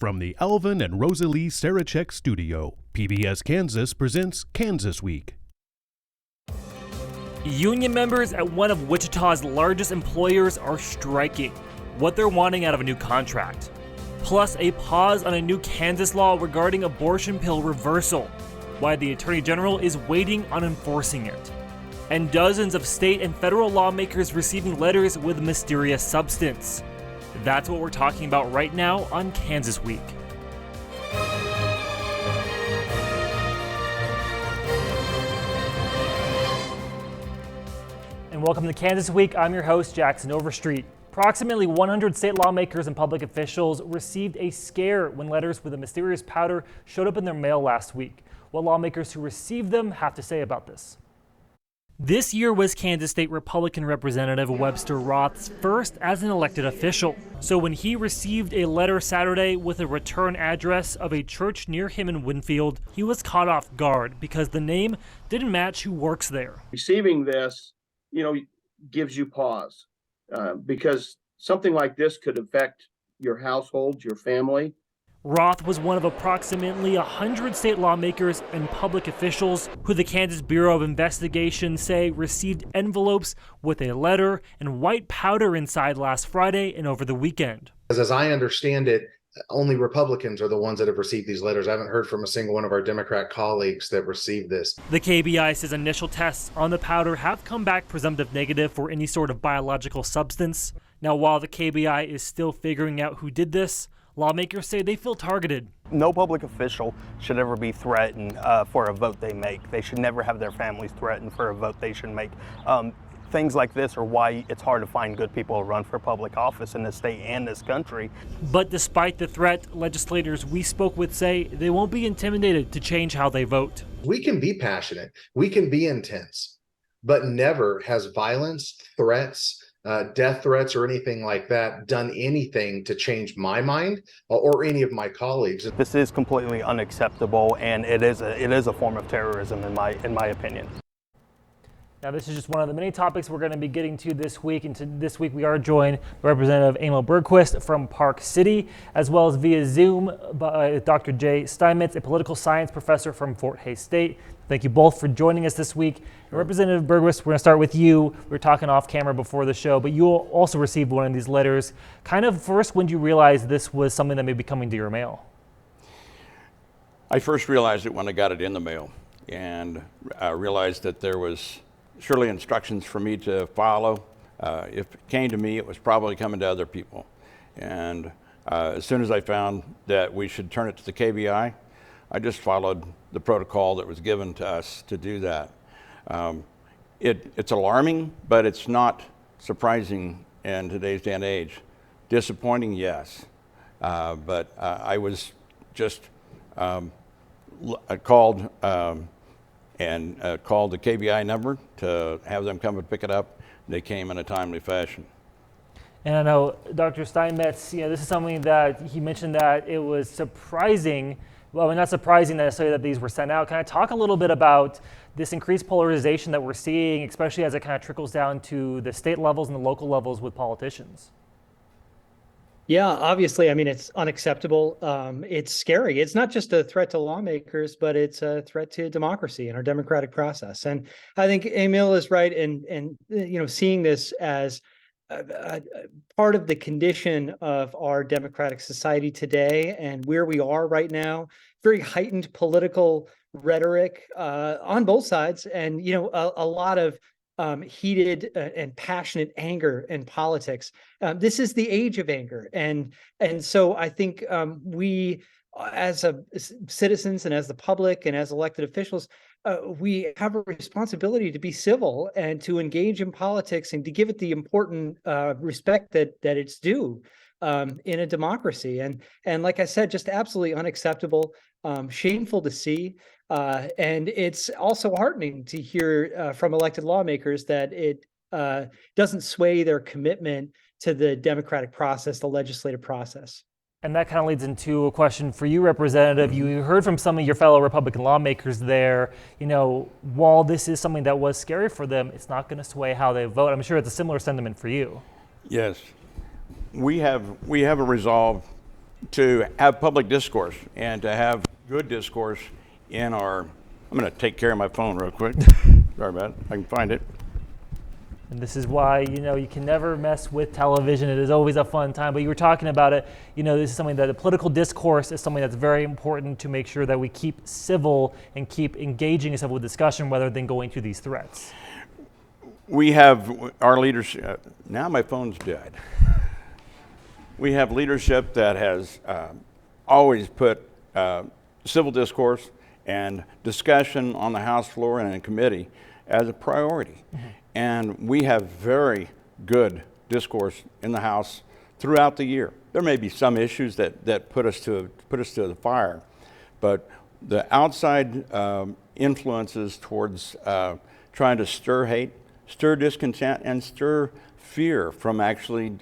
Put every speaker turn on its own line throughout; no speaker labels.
From the Alvin and Rosalie Sarachek studio, PBS Kansas presents Kansas Week.
Union members at one of Wichita's largest employers are striking. What they're wanting out of a new contract. Plus a pause on a new Kansas law regarding abortion pill reversal. Why the Attorney General is waiting on enforcing it. And dozens of state and federal lawmakers receiving letters with mysterious substance. That's what we're talking about right now on Kansas Week. And welcome to Kansas Week. I'm your host, Jackson Overstreet. Approximately 100 state lawmakers and public officials received a scare when letters with a mysterious powder showed up in their mail last week. What lawmakers who received them have to say about this. This year was Kansas State Republican Representative Webster Roth's first as an elected official. So when he received a letter Saturday with a return address of a church near him in Winfield, he was caught off guard because the name didn't match who works there.
Receiving this, gives you pause because something like this could affect your household, your family.
Roth was one of approximately 100 state lawmakers and public officials who the Kansas Bureau of Investigation say received envelopes with a letter and white powder inside last Friday and over the weekend.
As I understand it, only Republicans are the ones that have received these letters. I haven't heard from a single one of our Democrat colleagues that received this.
The KBI says initial tests on the powder have come back presumptive negative for any sort of biological substance. Now, while the KBI is still figuring out who did this, lawmakers say they feel targeted.
No public official should ever be threatened for a vote they make. They should never have their families threatened for a vote they should make. Things like this are why it's hard to find good people to run for public office in this state and this country.
But despite the threat, legislators we spoke with say they won't be intimidated to change how they vote.
We can be passionate, we can be intense, but never has violence, threats, death threats or anything like that done anything to change my mind or any of my colleagues.
This is completely unacceptable, and it is a form of terrorism in my opinion.
Now, this is just one of the many topics we're going to be getting to this week. And this week, we are joined by Representative Emil Bergquist from Park City, as well as via Zoom by Dr. Jay Steinmetz, a political science professor from Fort Hays State. Thank you both for joining us this week. And Representative Bergquist, we're going to start with you. We were talking off camera before the show, but you also received one of these letters. Kind of first, when you realized this was something that may be coming to your mail?
I first realized it when I got it in the mail, and I realized that there was surely instructions for me to follow. If it came to me, it was probably coming to other people. And as soon as I found that we should turn it to the KBI, I just followed the protocol that was given to us to do that. It's alarming, but it's not surprising in today's day and age. Disappointing, yes. But I was just called called the KBI number to have them come and pick it up. They came in a timely fashion.
And I know Dr. Steinmetz, this is something that he mentioned that it was surprising. Well, not surprising necessarily that these were sent out. Can I talk a little bit about this increased polarization that we're seeing, especially as it kind of trickles down to the state levels and the local levels with politicians?
Yeah, obviously, it's unacceptable. It's scary. It's not just a threat to lawmakers, but it's a threat to democracy and our democratic process. And I think Emil is right in seeing this as a part of the condition of our democratic society today and where we are right now. Very heightened political rhetoric on both sides, and a lot of heated and passionate anger in politics. This is the age of anger, and so I think we, as citizens and as the public and as elected officials, we have a responsibility to be civil and to engage in politics and to give it the important respect that it's due in a democracy. And like I said, just absolutely unacceptable, shameful to see. And it's also heartening to hear from elected lawmakers that it doesn't sway their commitment to the democratic process, the legislative process.
And that kind of leads into a question for you, Representative. You heard from some of your fellow Republican lawmakers there, while this is something that was scary for them, it's not going to sway how they vote. I'm sure it's a similar sentiment for you.
Yes. We have a resolve to have public discourse and to have good discourse in our, I'm going to take care of my phone real quick. Sorry about it. I can find it.
And this is why, you can never mess with television. It is always a fun time. But you were talking about it, this is something that the political discourse is something that's very important to make sure that we keep civil and keep engaging in civil discussion rather than going to these threats.
We have our leadership, now my phone's dead. We have leadership that has always put civil discourse and discussion on the House floor and in committee as a priority. Mm-hmm. And we have very good discourse in the House throughout the year. There may be some issues that put us to the fire, but the outside influences towards trying to stir hate, stir discontent, and stir fear from actually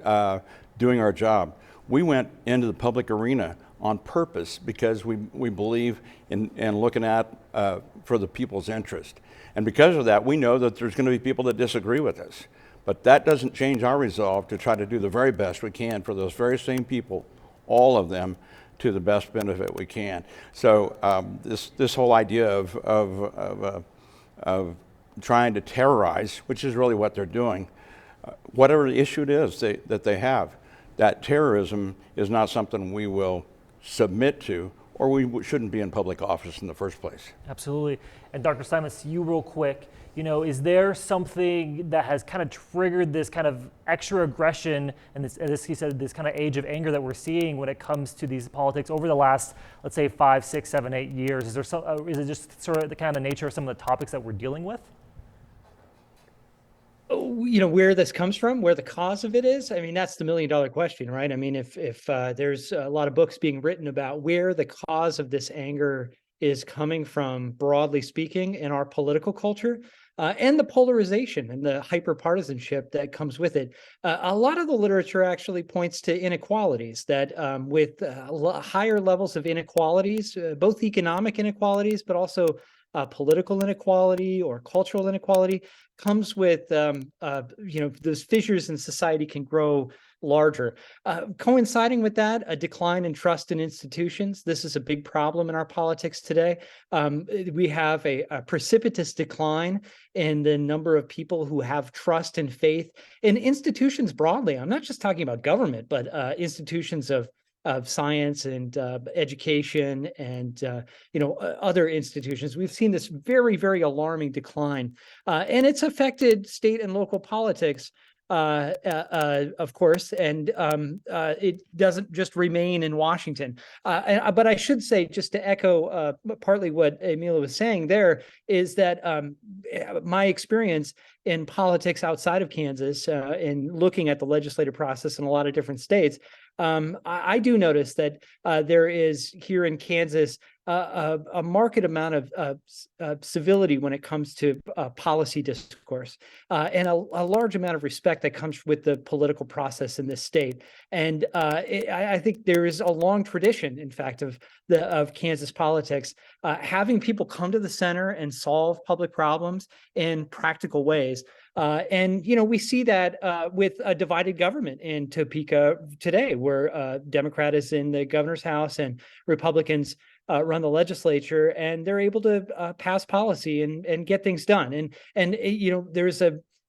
doing our job. We went into the public arena on purpose because we believe in looking at for the people's interest. And because of that, we know that there's going to be people that disagree with us. But that doesn't change our resolve to try to do the very best we can for those very same people, all of them, to the best benefit we can. So this whole idea of trying to terrorize, which is really what they're doing, whatever the issue it is that they have, that terrorism is not something we will submit to, or we shouldn't be in public office in the first place.
Absolutely. And Dr. Simons, you real quick, is there something that has kind of triggered this kind of extra aggression and this he said, this kind of age of anger that we're seeing when it comes to these politics over the last, let's say, 5, 6, 7, 8 years? Is it just sort of the kind of nature of some of the topics that we're dealing with?
Where this comes from, where the cause of it is, I mean, that's the $1 million question, right? I mean, if there's a lot of books being written about where the cause of this anger is coming from, broadly speaking, in our political culture, and the polarization and the hyper-partisanship that comes with it, a lot of the literature actually points to inequalities, that with higher levels of inequalities, both economic inequalities, but also political inequality or cultural inequality, comes with those fissures in society can grow larger. Coinciding with that, a decline in trust in institutions. This is a big problem in our politics today. We have a precipitous decline in the number of people who have trust and faith in institutions broadly. I'm not just talking about government, but institutions of science and education and other institutions. We've seen this very, very alarming decline, and it's affected state and local politics, of course, and it doesn't just remain in Washington. But I should say, just to echo partly what Emilio was saying there, is that my experience in politics outside of Kansas, in looking at the legislative process in a lot of different states, I do notice that there is here in Kansas a marked amount of civility when it comes to policy discourse, and a large amount of respect that comes with the political process in this state. And I think there is a long tradition, in fact, of Kansas politics having people come to the center and solve public problems in practical ways. And we see that with a divided government in Topeka today, where Democrat is in the governor's house and Republicans run the legislature, and they're able to pass policy and get things done. And there's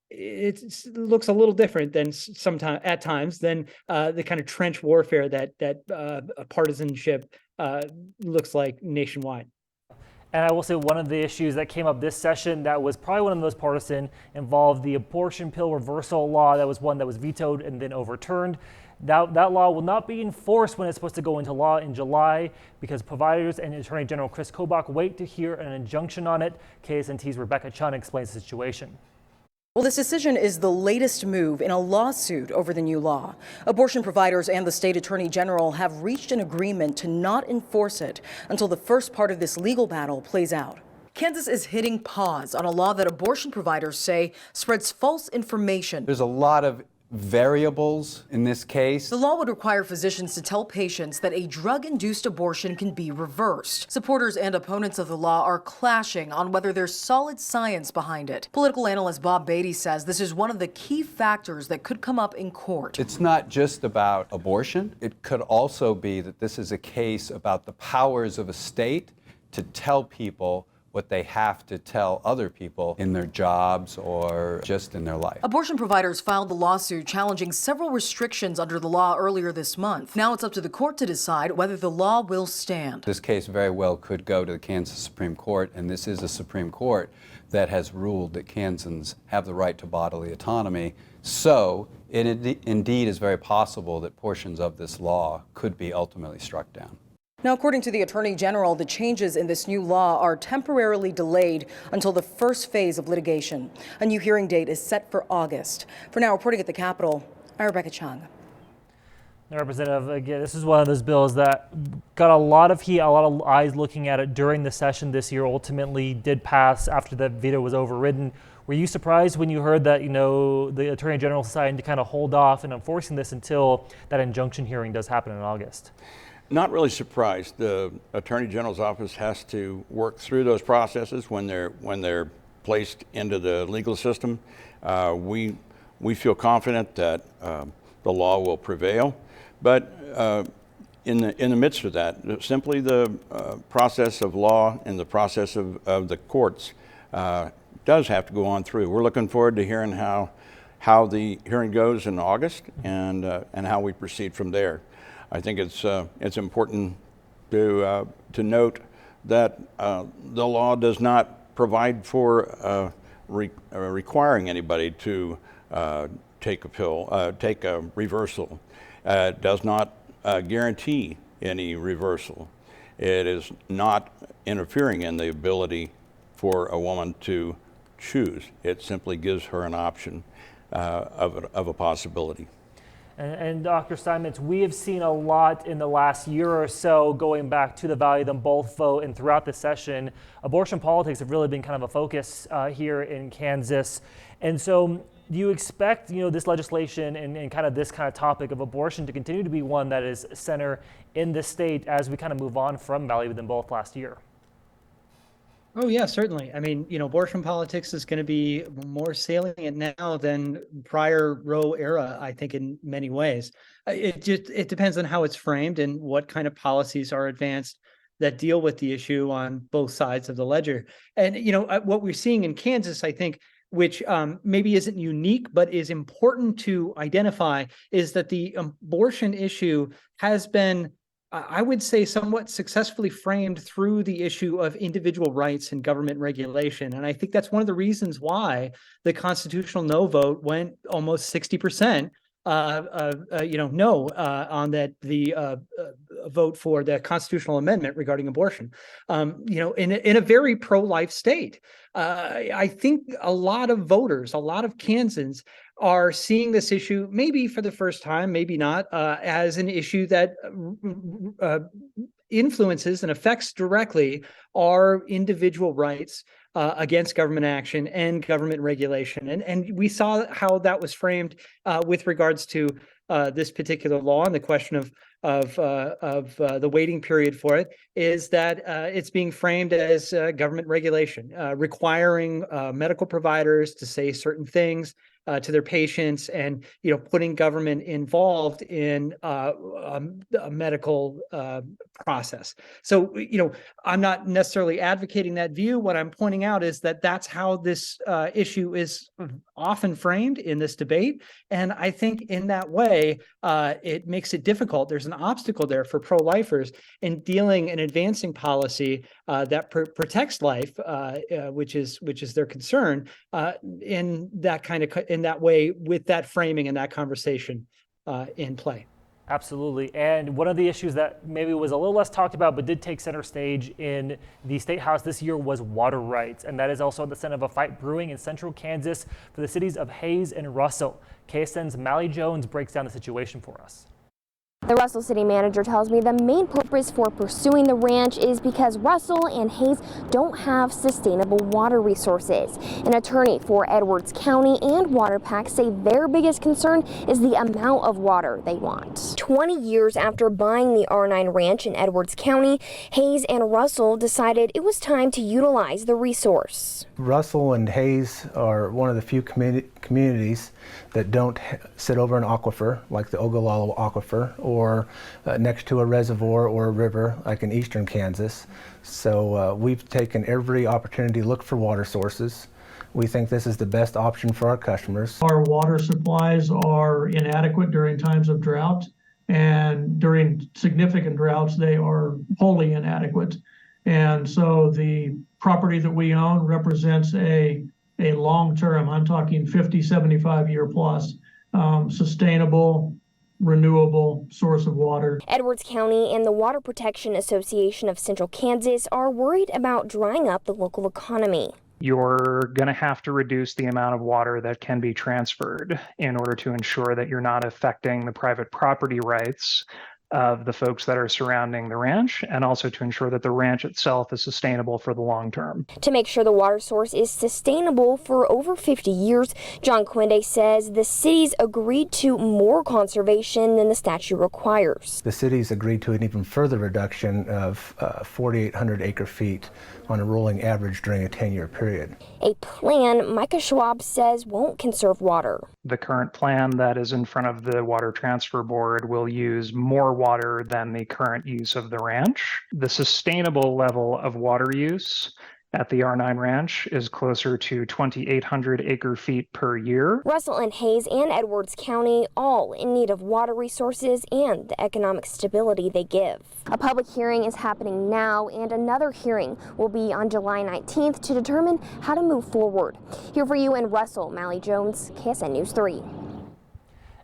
it looks a little different than sometimes at times than the kind of trench warfare that partisanship looks like nationwide.
And I will say one of the issues that came up this session that was probably one of the most partisan involved the abortion pill reversal law. That was one that was vetoed and then overturned. That law will not be enforced when it's supposed to go into law in July because providers and Attorney General Chris Kobach wait to hear an injunction on it. KSNT's Rebecca Chun explains the situation.
Well, this decision is the latest move in a lawsuit over the new law. Abortion providers and the state attorney general have reached an agreement to not enforce it until the first part of this legal battle plays out. Kansas is hitting pause on a law that abortion providers say spreads false information.
There's a lot of variables in this case.
The law would require physicians to tell patients that a drug-induced abortion can be reversed. Supporters and opponents of the law are clashing on whether there's solid science behind it. Political analyst Bob Beatty says this is one of the key factors that could come up in court.
It's not just about abortion. It could also be that this is a case about the powers of a state to tell people what they have to tell other people in their jobs or just in their life.
Abortion providers filed the lawsuit challenging several restrictions under the law earlier this month. Now it's up to the court to decide whether the law will stand.
This case very well could go to the Kansas Supreme Court, and this is a Supreme Court that has ruled that Kansans have the right to bodily autonomy. So it indeed is very possible that portions of this law could be ultimately struck down.
Now, according to the Attorney General, the changes in this new law are temporarily delayed until the first phase of litigation. A new hearing date is set for August. For now, reporting at the Capitol, I'm Rebecca Chung.
Representative, again, this is one of those bills that got a lot of heat, a lot of eyes looking at it during the session this year, ultimately did pass after the veto was overridden. Were you surprised when you heard that, the Attorney General decided to kind of hold off in enforcing this until that injunction hearing does happen in August?
Not really surprised. The Attorney General's office has to work through those processes when they're placed into the legal system. We feel confident that the law will prevail, but in the midst of that, simply the process of law and the process of the courts does have to go on through. We're looking forward to hearing how the hearing goes in August and how we proceed from there. I think it's important to note that the law does not provide for requiring anybody to take a pill, take a reversal. It does not guarantee any reversal. It is not interfering in the ability for a woman to choose. It simply gives her an option of a possibility.
And Dr. Steinmetz, we have seen a lot in the last year or so going back to the value them both vote, and throughout the session, abortion politics have really been kind of a focus here in Kansas. And so do you expect, this legislation and kind of this kind of topic of abortion to continue to be one that is center in the state as we kind of move on from value them both last year?
Oh, yeah, certainly. I mean, abortion politics is going to be more salient now than prior Roe era, I think, in many ways. It depends on how it's framed and what kind of policies are advanced that deal with the issue on both sides of the ledger. And, what we're seeing in Kansas, I think, which maybe isn't unique, but is important to identify, is that the abortion issue has been, I would say, somewhat successfully framed through the issue of individual rights and government regulation. And I think that's one of the reasons why the constitutional no vote went almost 60%, no, on that, the vote for the constitutional amendment regarding abortion, in a very pro-life state. I think a lot of voters, a lot of Kansans are seeing this issue, maybe for the first time, maybe not, as an issue that influences and affects directly our individual rights against government action and government regulation. And we saw how that was framed with regards to this particular law, and the question of the waiting period for it is that it's being framed as government regulation, requiring medical providers to say certain things to their patients, and putting government involved in a medical process. So I'm not necessarily advocating that view. What I'm pointing out is that that's how this issue is often framed in this debate, and I think in that way it makes it difficult. There's an obstacle there for pro-lifers in dealing and advancing policy that protects life, which is their concern, in that way, with that framing and that conversation in play.
Absolutely. And one of the issues that maybe was a little less talked about but did take center stage in the State House this year was water rights. And that is also at the center of a fight brewing in central Kansas for the cities of Hayes and Russell. KSN's Mally Jones breaks down the situation for us.
The Russell City manager tells me the main purpose for pursuing the ranch is because Russell and Hayes don't have sustainable water resources. An attorney for Edwards County and WaterPack say their biggest concern is the amount of water they want. 20 years after buying the R9 ranch in Edwards County, Hayes and Russell decided it was time to utilize the resource.
Russell and Hayes are one of the few communities that don't sit over an aquifer like the Ogallala Aquifer or next to a reservoir or a river like in eastern Kansas. So we've taken every opportunity to look for water sources. We think this is the best option for our customers.
Our water supplies are inadequate during times of drought, and during significant droughts they are wholly inadequate. And so the property that we own represents a long-term, I'm talking 50, 75 year plus, sustainable, renewable source of water.
Edwards County and the Water Protection Association of Central Kansas are worried about drying up the local economy.
You're going to have to reduce the amount of water that can be transferred in order to ensure that you're not affecting the private property rights of the folks that are surrounding the ranch, and also to ensure that the ranch itself is sustainable for the long term.
To make sure the water source is sustainable for over 50 years, John Quinde says the city's agreed to more conservation than the statute requires.
The city's agreed to an even further reduction of 4,800 acre feet on a rolling average during a 10-year period.
A plan Micah Schwab says won't conserve water.
The current plan that is in front of the Water Transfer Board will use more water than the current use of the ranch. The sustainable level of water use at the R9 ranch is closer to 2,800 acre feet per year.
Russell and Hayes and Edwards County all in need of water resources and the economic stability they give. A public hearing is happening now, and another hearing will be on July 19th to determine how to move forward. Here for you in Russell, Mally Jones, KSN News 3.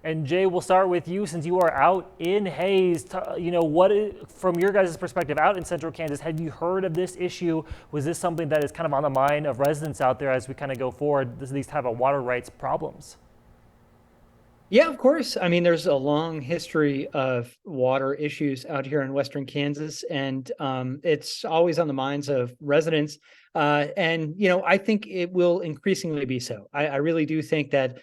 And Jay, we'll start with you since you are out in Hayes. From your guys' perspective out in central Kansas, have you heard of this issue? Was this something that is kind of on the mind of residents out there as we kind of go forward, these type of water rights problems?
Yeah, of course. I mean, there's a long history of water issues out here in Western Kansas, and it's always on the minds of residents. I think it will increasingly be so. I really do think that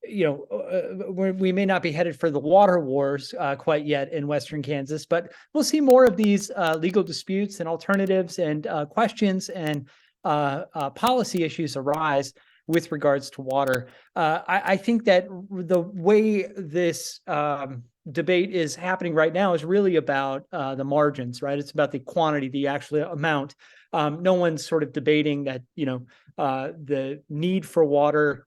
we may not be headed for the water wars quite yet in Western Kansas, but we'll see more of these legal disputes and alternatives and questions and policy issues arise with regards to water. I think that the way this debate is happening right now is really about the margins, right? It's about the quantity, the actual amount. No one's sort of debating that, the need for water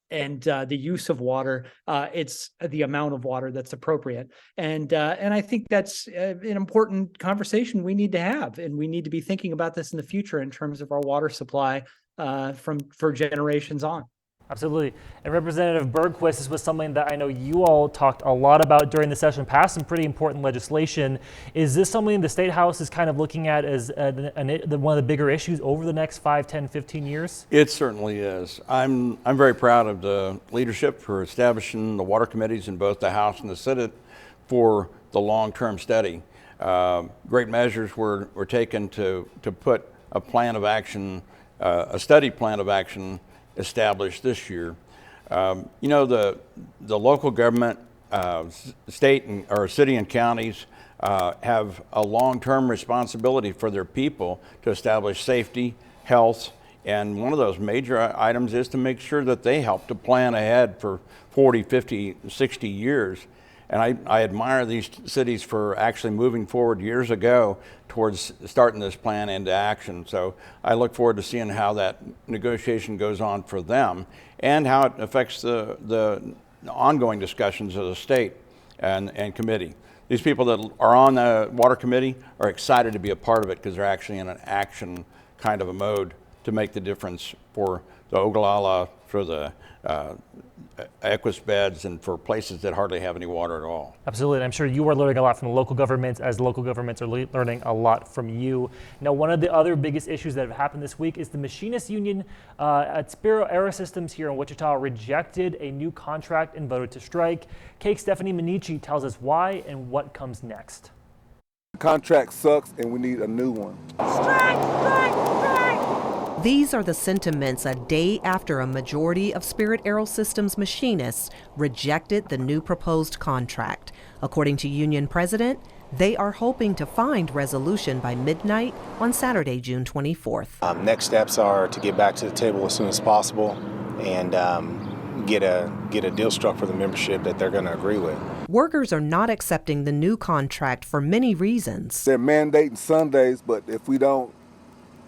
and the use of water. It's the amount of water that's appropriate. And I think that's an important conversation we need to have. And we need to be thinking about this in the future in terms of our water supply for generations on.
Absolutely. And Representative Bergquist, this was something that I know you all talked a lot about during the session, passed some pretty important legislation. Is this something the State House is kind of looking at as one of the bigger issues over the next 5, 10, 15 years?
It certainly is. I'm very proud of the leadership for establishing the water committees in both the House and the Senate for the long-term study. Great measures were taken to put a plan of action, a study plan of action established this year. The local government, state or city and counties have a long-term responsibility for their people to establish safety, health, and one of those major items is to make sure that they help to plan ahead for 40, 50, 60 years. And I admire these cities for actually moving forward years ago towards starting this plan into action. So I look forward to seeing how that negotiation goes on for them and how it affects the ongoing discussions of the state and committee. These people that are on the water committee are excited to be a part of it because they're actually in an action kind of a mode to make the difference for the Ogallala for the aqueous beds and for places that hardly have any water at all.
Absolutely, and I'm sure you are learning a lot from the local governments as local governments are learning a lot from you. Now, one of the other biggest issues that have happened this week is the Machinists Union at Spirit Aerosystems here in Wichita rejected a new contract and voted to strike. Cake's Stephanie Minichi tells us why and what comes next.
The contract sucks and we need a new one.
Strike, strike, strike! These are the sentiments a day after a majority of Spirit Aerosystems machinists rejected the new proposed contract. According to union president, they are hoping to find resolution by midnight on Saturday, June 24th.
Next steps are to get back to the table as soon as possible and get a deal struck for the membership that they're going to agree with.
Workers are not accepting the new contract for many reasons.
They're mandating Sundays, but if we don't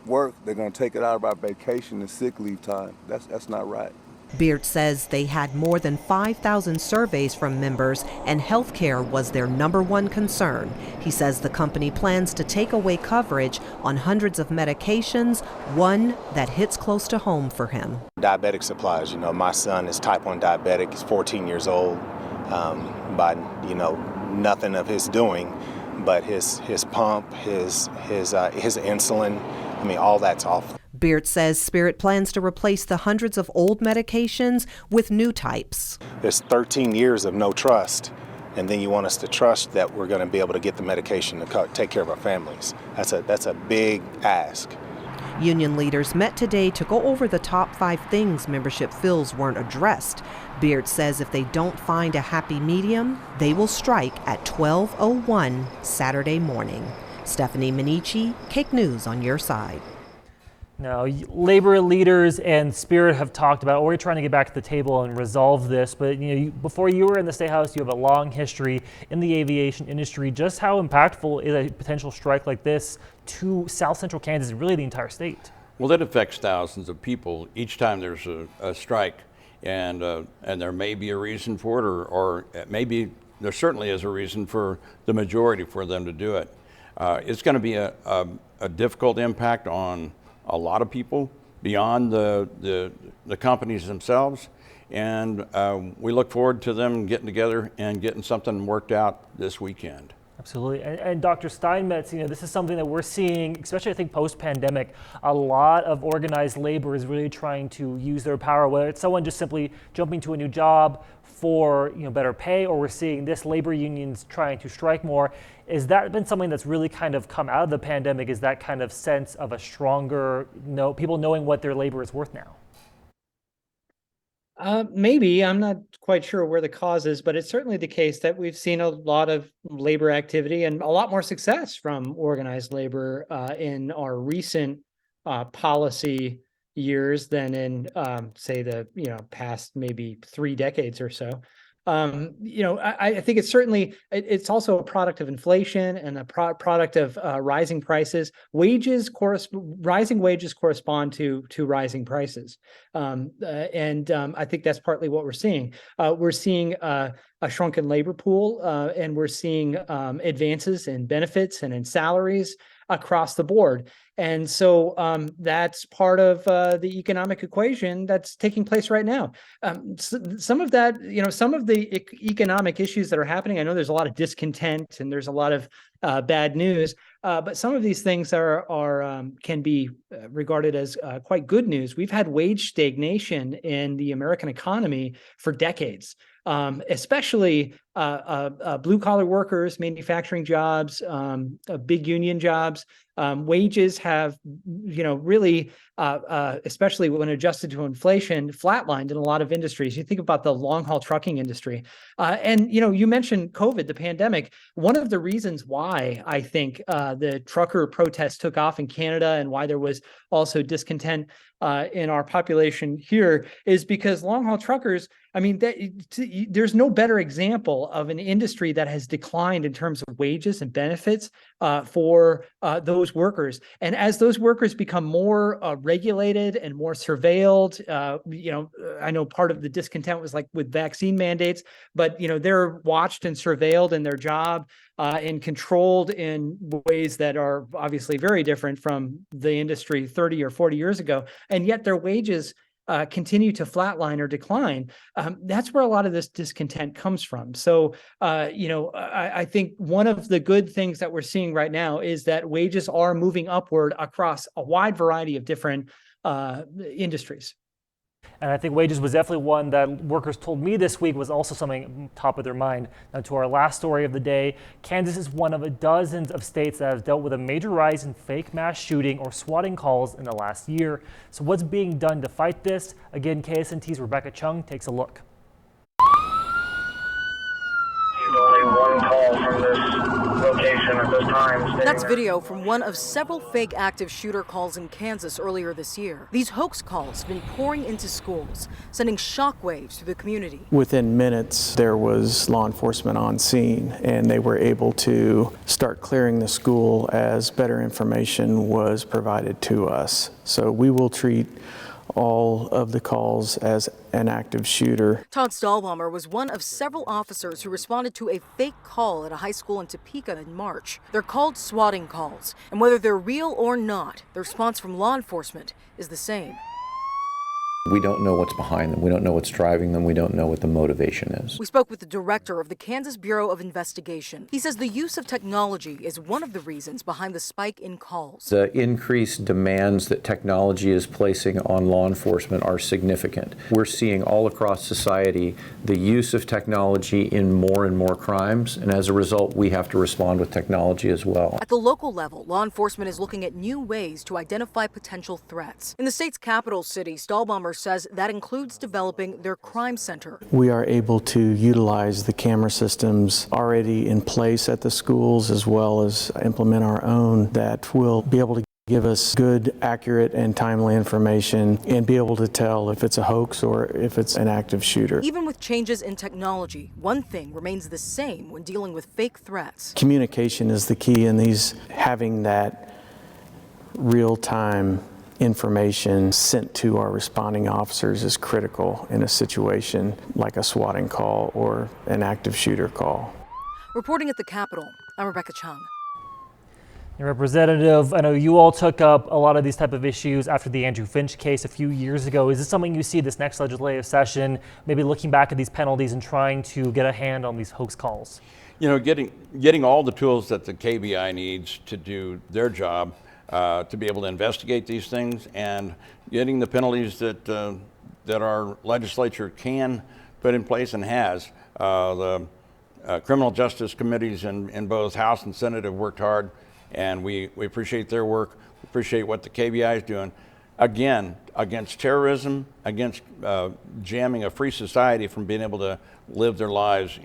work, they're going to take it out of our vacation and sick leave time. That's not right.
Beard says they had more than 5,000 surveys from members and health care was their number one concern. He says the company plans to take away coverage on hundreds of medications, one that hits close to home for him.
Diabetic supplies, my son is type 1 diabetic, he's 14 years old, by, nothing of his doing, but his pump, his insulin, all that's off.
Beard says Spirit plans to replace the hundreds of old medications with new types.
There's 13 years of no trust, and then you want us to trust that we're going to be able to get the medication to take care of our families. That's a big ask.
Union leaders met today to go over the top 5 things membership feels weren't addressed. Beard says if they don't find a happy medium, they will strike at 12:01 Saturday morning. Stephanie Minichi, Cake News on your side.
Now, labor leaders and Spirit have talked about, we're trying to get back to the table and resolve this, but before you were in the State House, you have a long history in the aviation industry. Just how impactful is a potential strike like this to South Central Kansas and really the entire state?
Well, it affects thousands of people each time there's a strike, and there may be a reason for it, or maybe there certainly is a reason for the majority for them to do it. It's going to be a difficult impact on a lot of people beyond the companies themselves, and we look forward to them getting together and getting something worked out this weekend.
Absolutely, and Dr. Steinmetz, this is something that we're seeing, especially I think post-pandemic. A lot of organized labor is really trying to use their power, whether it's someone just simply jumping to a new job for better pay, or we're seeing this labor unions trying to strike more. Has that been something that's really kind of come out of the pandemic? Is that kind of sense of a stronger, people knowing what their labor is worth now?
Maybe. I'm not quite sure where the cause is, but it's certainly the case that we've seen a lot of labor activity and a lot more success from organized labor in our recent policy years than in, say, the past maybe 3 decades or so. I think it's also a product of inflation and a product of rising prices. Rising wages correspond to rising prices, and I think that's partly what we're seeing. We're seeing a shrunken labor pool, and we're seeing advances in benefits and in salaries across the board. And so that's part of the economic equation that's taking place right now. Some of that, some of the economic issues that are happening, I know there's a lot of discontent and there's a lot of bad news, but some of these things can be regarded as quite good news. We've had wage stagnation in the American economy for decades. Especially blue-collar workers, manufacturing jobs, big union jobs. Wages have, really, especially when adjusted to inflation, flatlined in a lot of industries. You think about the long-haul trucking industry. And, you mentioned COVID, the pandemic. One of the reasons why I think the trucker protests took off in Canada and why there was also discontent in our population here is because long-haul truckers, there's no better example of an industry that has declined in terms of wages and benefits for those workers. And as those workers become more regulated and more surveilled, I know part of the discontent was like with vaccine mandates, but they're watched and surveilled in their job and controlled in ways that are obviously very different from the industry 30 or 40 years ago. And yet their wages continue to flatline or decline, that's where a lot of this discontent comes from. So, I think one of the good things that we're seeing right now is that wages are moving upward across a wide variety of different industries.
And I think wages was definitely one that workers told me this week was also something top of their mind. Now to our last story of the day, Kansas is one of dozens of states that have dealt with a major rise in fake mass shooting or swatting calls in the last year. So what's being done to fight this? Again, KSNT's Rebecca Chung takes a look.
Only one call from this location at this time.
That's video from one of several fake active shooter calls in Kansas earlier this year. These hoax calls have been pouring into schools, sending shockwaves through the community.
Within minutes, there was law enforcement on scene, and they were able to start clearing the school as better information was provided to us. So we will treat all of the calls as an active shooter.
Todd Stahlbaumer was one of several officers who responded to a fake call at a high school in Topeka in March. They're called swatting calls, and whether they're real or not, the response from law enforcement is the same.
We don't know what's behind them. We don't know what's driving them. We don't know what the motivation is.
We spoke with the director of the Kansas Bureau of Investigation. He says the use of technology is one of the reasons behind the spike in calls.
The increased demands that technology is placing on law enforcement are significant. We're seeing all across society the use of technology in more and more crimes, and as a result, we have to respond with technology as well.
At the local level, law enforcement is looking at new ways to identify potential threats. In the state's capital city, Stahlbaumer says that includes developing their crime center.
We are able to utilize the camera systems already in place at the schools, as well as implement our own that will be able to give us good, accurate, and timely information and be able to tell if it's a hoax or if it's an active shooter.
Even with changes in technology, one thing remains the same when dealing with fake threats.
Communication is the key, and having that real-time information sent to our responding officers is critical in a situation like a swatting call or an active shooter call.
Reporting at the Capitol, I'm Rebecca Chung.
Representative, I know you all took up a lot of these type of issues after the Andrew Finch case a few years ago. Is this something you see this next legislative session, maybe looking back at these penalties and trying to get a hand on these hoax calls?
You know, getting all the tools that the KBI needs to do their job, to be able to investigate these things, and getting the penalties that our legislature can put in place and has. The criminal justice committees in both House and Senate have worked hard, and we appreciate their work. We appreciate what the KBI is doing. Again, against terrorism, against jamming a free society from being able to live their lives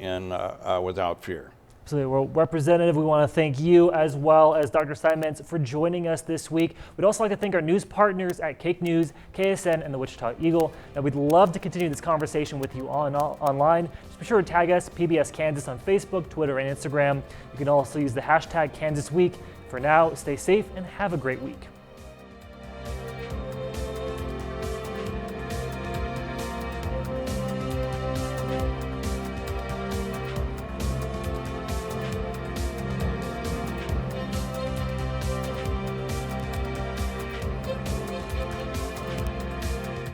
without fear.
Absolutely. Well, Representative, we want to thank you as well as Dr. Simons for joining us this week. We'd also like to thank our news partners at Cake News, KSN, and the Wichita Eagle. And we'd love to continue this conversation with you online. Just be sure to tag us, PBS Kansas, on Facebook, Twitter, and Instagram. You can also use the hashtag KansasWeek. For now, stay safe and have a great week.